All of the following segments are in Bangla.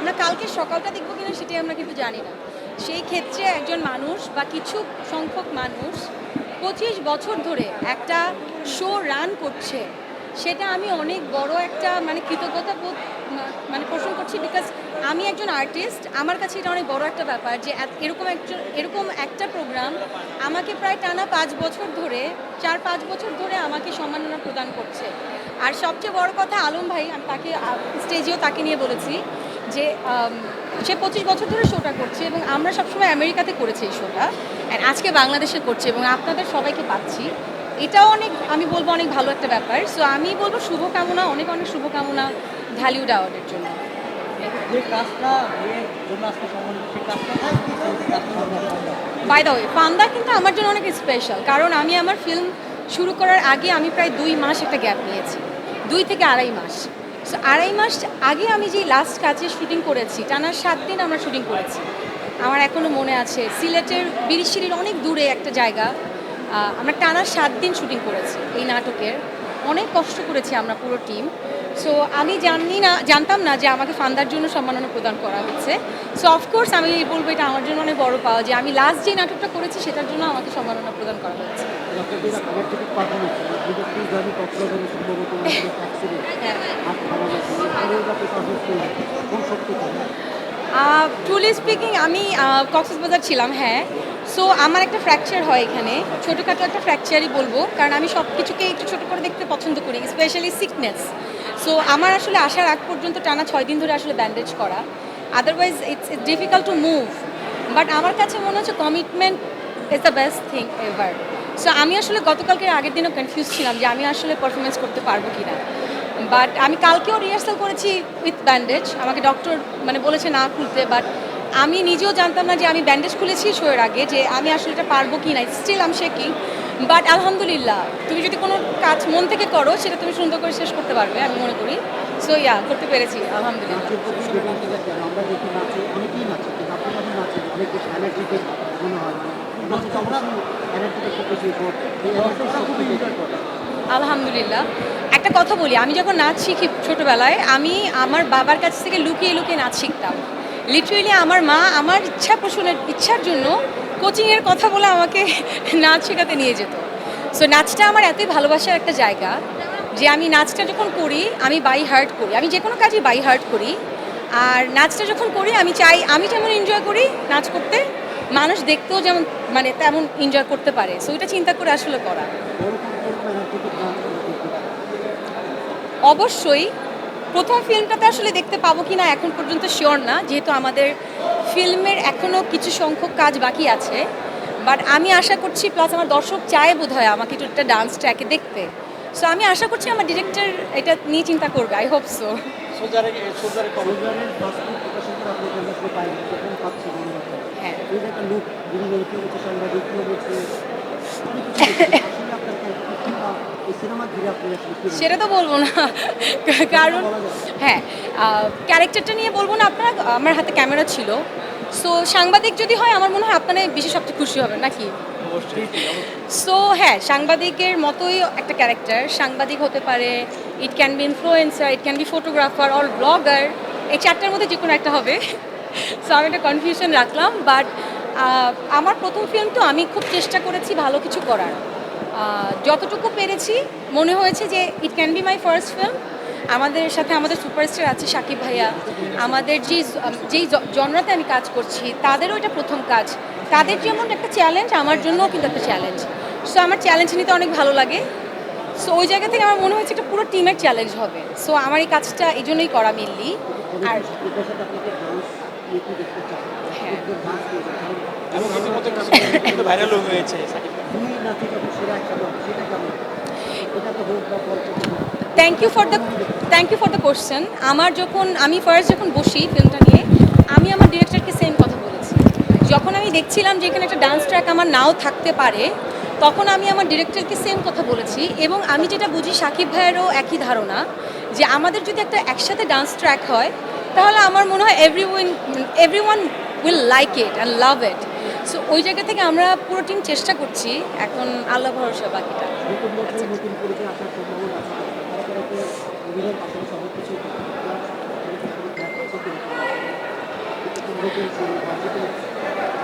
আমরা কালকে সকালটা দেখবো কিনা সেটাই আমরা কিন্তু জানি না। সেই ক্ষেত্রে একজন মানুষ বা কিছু সংখ্যক মানুষ 25 বছর ধরে একটা শো রান করছে, সেটা আমি অনেক বড় একটা মানে কৃতজ্ঞতা বোধ মানে পোষণ করছি। বিকজ আমি একজন আর্টিস্ট, আমার কাছে এটা অনেক বড় একটা ব্যাপার যে এরকম একটা প্রোগ্রাম আমাকে প্রায় টানা 5 বছর ধরে 4-5 বছর ধরে আমাকে সম্মাননা প্রদান করছে। আর সবচেয়ে বড় কথা, আলম ভাই, আমি তাকে স্টেজেও তাকে নিয়ে বলেছি যে সে 25 বছর ধরে শোটা করছে এবং আমরা সবসময় আমেরিকাতে করেছি এই শোটা, অ্যান্ড আজকে বাংলাদেশে করছে এবং আপনাদের সবাইকে পাচ্ছি। এটাও অনেক, আমি বলবো অনেক ভালো একটা ব্যাপার। সো আমি বলবো শুভকামনা, অনেক অনেক শুভকামনা ঢালিউড অ্যাওয়ার্ডের জন্য। বাই দ্য ওয়ে, ফান্দা কিন্তু আমার জন্য অনেক স্পেশাল, কারণ আমি আমার ফিল্ম শুরু করার আগে আমি প্রায় 2 মাস একটা গ্যাপ নিয়েছি, 2 থেকে আড়াই মাস। সো আড়াই মাস আগে আমি যে লাস্ট কাজে শুটিং করেছি, টানা 7 দিন আমরা শুটিং করেছি। আমার এখনও মনে আছে, সিলেটের বিরিশিরির অনেক দূরে একটা জায়গা, আমরা টানা 7 দিন শুটিং করেছি এই নাটকের। অনেক কষ্ট করেছি আমরা পুরো টিম। সো আমি জানতাম না যে আমাকে ফান্দার জন্য সম্মাননা প্রদান করা হচ্ছে। সো অফকোর্স আমি বলবো এটা আমার জন্য অনেক বড় পাওয়া যে আমি লাস্ট যে নাটকটা করেছি সেটার জন্য আমাকে সম্মাননা প্রদান করা হচ্ছে। ট্রুলি স্পিকিং, আমি কক্সবাজার ছিলাম, হ্যাঁ। সো আমার একটা ফ্র্যাকচার হয় এখানে, ছোটোখাটো একটা ফ্র্যাকচারই বলবো, কারণ আমি সব কিছুকে একটু ছোটো করে দেখতে পছন্দ করি, স্পেশালি সিকনেস। সো আমার আসলে আসার আগ পর্যন্ত টানা 6 দিন ধরে আসলে ব্যান্ডেজ করা, otherwise it's difficult to move. But আমার কাছে মনে হচ্ছে commitment is the best thing ever. So আমি আসলে গতকালকে আগের দিনও কনফিউজ ছিলাম যে আমি আসলে পারফরমেন্স করতে পারবো কি না। বাট আমি কালকেও রিহার্সাল করেছি উইথ ব্যান্ডেজ, আমাকে ডক্টর মানে বলেছে না খুলতে, বাট আমি নিজেও জানতাম না যে আমি ব্যান্ডেজ খুলেছি শোয়ের আগে, যে আমি আসলে এটা পারবো কি না। স্টিল আম শেকিং, বাট আলহামদুলিল্লাহ, তুমি যদি কোনো কাজ মন থেকে করো সেটা তুমি সুন্দর করে শেষ করতে পারবে, আমি মনে করি। সো ইয়া, করতে পেরেছি আলহামদুলিল্লাহ। আলহামদুলিল্লাহ। একটা কথা বলি, আমি যখন নাচ শিখি ছোটোবেলায়, আমি আমার বাবার কাছ থেকে লুকিয়ে লুকিয়ে নাচ শিখতাম। লিটারেলি আমার মা আমার ইচ্ছা পোষণের ইচ্ছার জন্য কোচিংয়ের কথা বলে আমাকে নাচ শেখাতে নিয়ে যেত। সো নাচটা আমার এতই ভালোবাসার একটা জায়গা যে আমি নাচটা যখন করি আমি বাই হার্ট করি, আমি যে কোনো কাজই বাই হার্ট করি। আর নাচটা যখন করি আমি চাই আমি যেমন এনজয় করি নাচ করতে, মানুষ দেখতেও যেমন মানে তেমন এনজয় করতে পারে। সো এটা চিন্তা করে আসলে করা। অবশ্যই প্রথম ফিল্মটাতে আসলে দেখতে পাবো কি না এখন পর্যন্ত শিওর না, যেহেতু আমাদের ফিল্মের এখনও কিছু সংখ্যক কাজ বাকি আছে। বাট আমি আশা করছি, প্লাস আমার দর্শক চায় বোধহয় আমাকে একটু একটা ডান্স ট্র্যাকে দেখতে। সো আমি আশা করছি আমার ডিরেক্টর এটা নিয়ে চিন্তা করবে, আই হোপ সো। সেটা তো বলবো না, কারণ হ্যাঁ, ক্যারেক্টারটা নিয়ে বলবো না। আপনার আমার হাতে ক্যামেরা ছিল, সো সাংবাদিক যদি হয় আমার মনে হয় আপনারা বেশি সবচেয়ে খুশি হবেন নাকি। সো হ্যাঁ, সাংবাদিকের মতোই একটা ক্যারেক্টার। সাংবাদিক হতে পারে, it can be influencer, it can be photographer or blogger, এই 4টার মধ্যে যে কোনো একটা হবে। সো আমি একটা কনফিউশন রাখলাম। বাট আমার প্রথম ফিল্ম তো আমি খুব চেষ্টা করেছি ভালো কিছু করার, যতটুকু পেরেছি। মনে হয়েছে যে it can be my first film. আমাদের সাথে আমাদের সুপারস্টার আছে শাকিব ভাইয়া, আমাদের যেই জনরাতে আমি কাজ করছি তাদেরও এটা প্রথম কাজ। তাদের যেমন একটা চ্যালেঞ্জ, আমার জন্যও কিন্তু একটা চ্যালেঞ্জ। সো আমার চ্যালেঞ্জ নিতে অনেক ভালো লাগে। সো ওই জায়গা থেকে আমার মনে হয়েছে এটা পুরো টিমের চ্যালেঞ্জ হবে। সো আমার এই কাজটা এই জন্যই করা মেনলি। আর thank you for the question. আমি ফার্স্ট যখন বসি ফিল্মটা নিয়ে, আমি আমার ডিরেক্টরকে সেম কথা বলেছি। যখন আমি দেখছিলাম যে এখানে একটা ডান্স ট্র্যাক আমার নাও থাকতে পারে, তখন আমি আমার ডিরেক্টরকে সেম কথা বলেছি। এবং আমি যেটা বুঝি শাকিব ভাইয়েরও একই ধারণা, যে আমাদের যদি একটা একসাথে ডান্স ট্র্যাক হয় তাহলে আমার মনে হয় everyone will like it and love it. So ওই জায়গা থেকে আমরা পুরো টিম চেষ্টা করছি, এখন আল্লাহ ভরসা বাকিটা।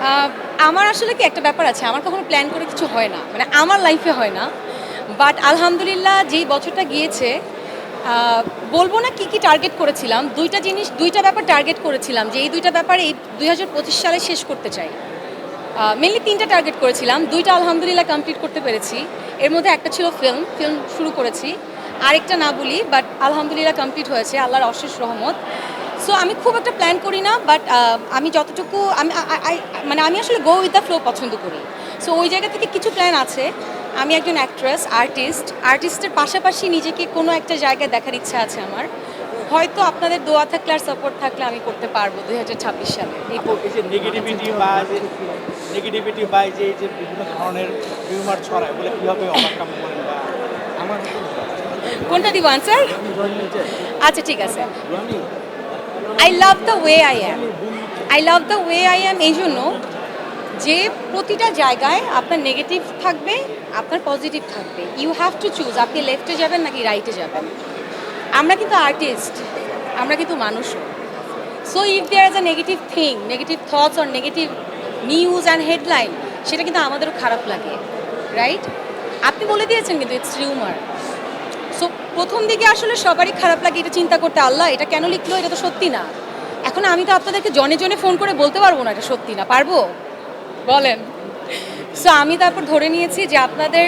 আহ, আমার আসলে কি একটা ব্যাপার আছে, আমার কখনো প্ল্যান করে কিছু হয় না, মানে আমার লাইফে হয় না। বাট আলহামদুলিল্লাহ যেই বছরটা গিয়েছে, আহ, বলবো না কি কি টার্গেট করেছিলাম, দুইটা ব্যাপার টার্গেট করেছিলাম যে এই দুইটা ব্যাপার এই 2025 সালে শেষ করতে চাই। মেনলি তিনটা টার্গেট করেছিলাম, দুইটা আলহামদুলিল্লাহ কমপ্লিট করতে পেরেছি। এর মধ্যে একটা ছিল ফিল্ম ফিল্ম শুরু করেছি, আরেকটা না বলি বাট আলহামদুলিল্লাহ কমপ্লিট হয়েছে, আল্লাহর অশেষ রহমত। সো আমি খুব একটা প্ল্যান করি না, বাট আমি যতটুকু মানে আমি আসলে গো উইথ দ্য ফ্লো পছন্দ করি। সো ওই জায়গা থেকে কিছু প্ল্যান আছে। আমি একজন অ্যাক্ট্রেস, আর্টিস্টের পাশাপাশি নিজেকে কোনো একটা জায়গায় দেখার ইচ্ছা আছে আমার। হয়তো আপনাদের দোয়া থাকলে আর সাপোর্ট থাকলে আমি করতে পারবো 2026 সালে। এই নেগেটিভিটি বা এই যে বিভিন্ন ধরনের রিউমার ছড়ায় বলে কীভাবে ওভারকাম করেন বা আমার কোনটা দিব আনসার? আচ্ছা ঠিক আছে। I love the way I am এই জন্য যে প্রতিটা জায়গায় আপনার নেগেটিভ থাকবে, আপনার পজিটিভ থাকবে। ইউ হ্যাভ টু চুজ, আপনি লেফটে যাবেন নাকি রাইটে যাবেন। আমরা কিন্তু আর্টিস্ট, আমরা কিন্তু মানুষও। So if there is a negative thing, negative thoughts or negative news and headline, সেটা কিন্তু আমাদেরও খারাপ লাগে, রাইট? আপনি বলে দিয়েছেন কিন্তু ইটস রিউমার। সো প্রথম দিকে আসলে সবারই খারাপ লাগে, এটা চিন্তা করতে, আল্লাহ এটা কেন লিখলো, এটা তো সত্যি না। এখন আমি তো আপনাদেরকে জনে জনে ফোন করে বলতে পারবো না এটা সত্যি না, পারবো? বলেন। সো আমি তারপর ধরে নিয়েছি যে আপনাদের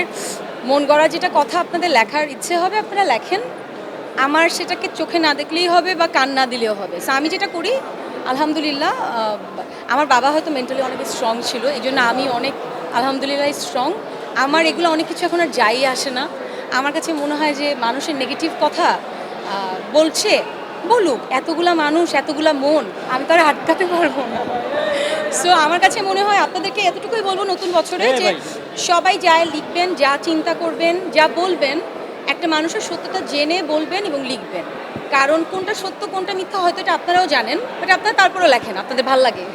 মন গড়া যেটা কথা আপনাদের লেখার ইচ্ছে হবে আপনারা লেখেন, আমার সেটাকে চোখে না দেখলেই হবে বা কান না দিলেও হবে। সো আমি যেটা করি আলহামদুলিল্লাহ, আমার বাবা হয়তো মেন্টালি অনেক স্ট্রং ছিল, এই জন্য আমি অনেক আলহামদুলিল্লাহ স্ট্রং। আমার এগুলো অনেক কিছু এখন আর যাই আসে না। আমার কাছে মনে হয় যে মানুষের নেগেটিভ কথা বলছে, বলুক, এতগুলা মানুষ এতগুলা মন, আমি তো আর আটকাতে পারবো না। সো আমার কাছে মনে হয় আপনাদেরকে এতটুকুই বলবো নতুন বছরে যে সবাই যা লিখবেন, যা চিন্তা করবেন, যা বলবেন, একটা মানুষের সত্যতা জেনে বলবেন এবং লিখবেন। কারণ কোনটা সত্য কোনটা মিথ্যা হয়তো এটা আপনারাও জানেন, বাট আপনারা তারপরেও লেখেন, আপনাদের ভাল লাগে।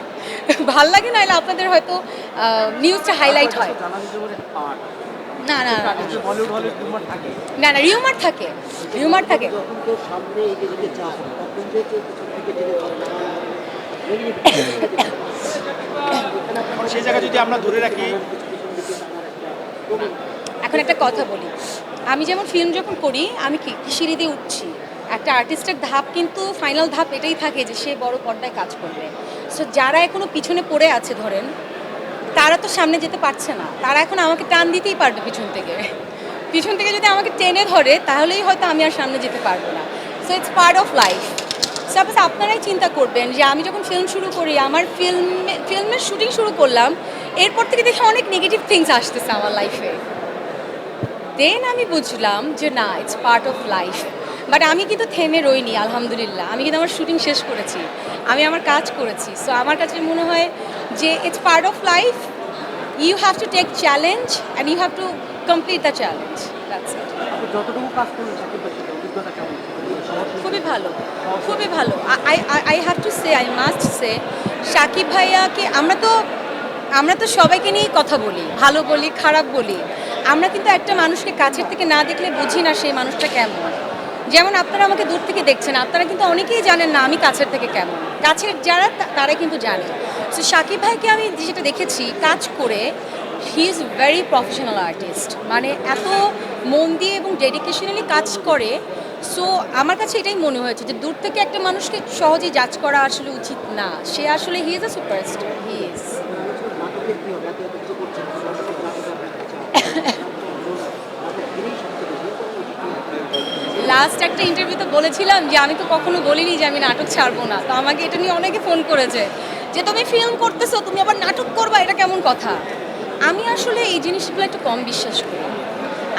ভাল লাগে নাহলে আপনাদের হয়তো নিউজটা হাইলাইট হয়। না না না না না, রিউমার থাকে, রিউমার থাকে। সেই জায়গায় যদি আমরা ধরে রাখি। এখন একটা কথা বলি, আমি যেমন ফিল্ম যখন করি আমি কি সিঁড়ি দিয়ে উঠছি, একটা আর্টিস্টের ধাপ কিন্তু ফাইনাল ধাপ এটাই থাকে যে সে বড় পর্দায় কাজ করবে। সো যারা এখনও পিছনে পড়ে আছে ধরেন, তারা তো সামনে যেতে পারছে না, তারা এখন আমাকে টান দিতেই পারবে পিছন থেকে। পিছন থেকে যদি আমাকে টেনে ধরে তাহলেই হয়তো আমি আর সামনে যেতে পারবো না। So it's part of life. Suppose আপনারাই চিন্তা করবেন যে আমি যখন ফিল্ম শুরু করি, আমার ফিল্মের শুটিং শুরু করলাম, এরপর থেকে দেখে অনেক নেগেটিভ থিংস আসতেছে আমার লাইফে। দেন আমি বুঝলাম যে না, it's part of life. But আমি কিন্তু থেমে রইনি আলহামদুলিল্লাহ, আমি কিন্তু আমার শুটিং শেষ করেছি, আমি আমার কাজ করেছি। সো আমার কাছে মনে হয় যে it's part of life, you have to take challenge and you have to complete the challenge. That's it. যতটুকু কাজ করলেন অভিজ্ঞতা কেমন? খুবই ভালো, খুবই ভালো। I have to say, I must say, Sakib ভাইয়াকে আমরা তো সবাইকে নিয়েই কথা বলি, ভালো বলি খারাপ বলি। আমরা কিন্তু একটা মানুষকে কাছের থেকে না দেখলে বুঝি না সেই মানুষটা কেমন। যেমন আপনারা আমাকে দূর থেকে দেখছেন, আপনারা কিন্তু অনেকেই জানেন না আমি কাছের থেকে কেমন, কাছের যারা তারাই কিন্তু জানে। সো সাকিব ভাইকে আমি যেটা দেখেছি কাজ করে, he is very professional artist, মানে এত মন দিয়ে এবং ডেডিকেশনালি কাজ করে। সো আমার কাছে এটাই মনে হয়েছে যে দূর থেকে একটা মানুষকে সহজেই জাজ করা আসলে উচিত না, সে আসলে he is a superstar, he is. Last একটা ইন্টারভিউতে বলেছিলাম যে আমি তো কখনো বলিনি যে আমি নাটক ছাড়বো না, তো আমাকে এটা নিয়ে অনেকে ফোন করেছে যে তুমি ফিল্ম করতেছো তুমি আবার নাটক করবা, এটা কেমন কথা। আমি আসলে এই জিনিসগুলো একটু কম বিশ্বাস করি।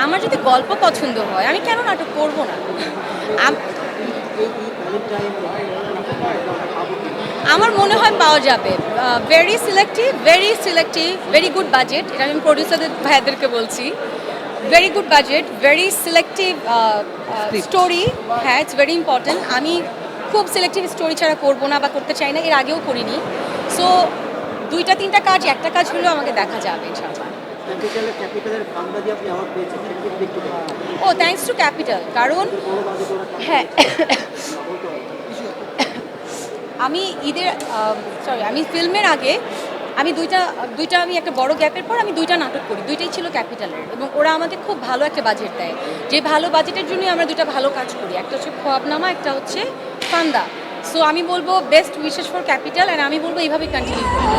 আমার যদি গল্প পছন্দ হয় আমি কেন নাটক করবো না। আমার মনে হয় পাওয়া যাবে, very selective, very good budget, এটা আমি প্রডিউসারদের ভাইয়াদেরকে বলছি। Very good budget, very selective story. হ্যাঁ, ইটস ভেরি ইম্পর্ট্যান্ট। আমি খুব সিলেক্টিভ স্টোরি ছাড়া করবো না বা করতে চাই না, এর আগেও করিনি। সো 2-3টা কাজ, একটা কাজ হলেও আমাকে দেখা যাবে ইনশাআল্লাহ। ও থ্যাঙ্কস টু ক্যাপিটাল, কারণ হ্যাঁ আমি ঈদের আমি ফিল্মের আগে আমি দুইটা আমি একটা বড় গ্যাপের পর আমি দুইটা নাটক করি, দুইটাই ছিল ক্যাপিটালের, এবং ওরা আমাদের খুব ভালো একটা বাজেট দেয়। যে ভালো বাজেটের জন্যই আমরা দুইটা ভালো কাজ করি, একটা হচ্ছে খোয়াবনামা, একটা হচ্ছে ফান্দা। সো আমি বলবো best wishes for capital, and আমি বলবো এইভাবে কন্টিনিউ করতে।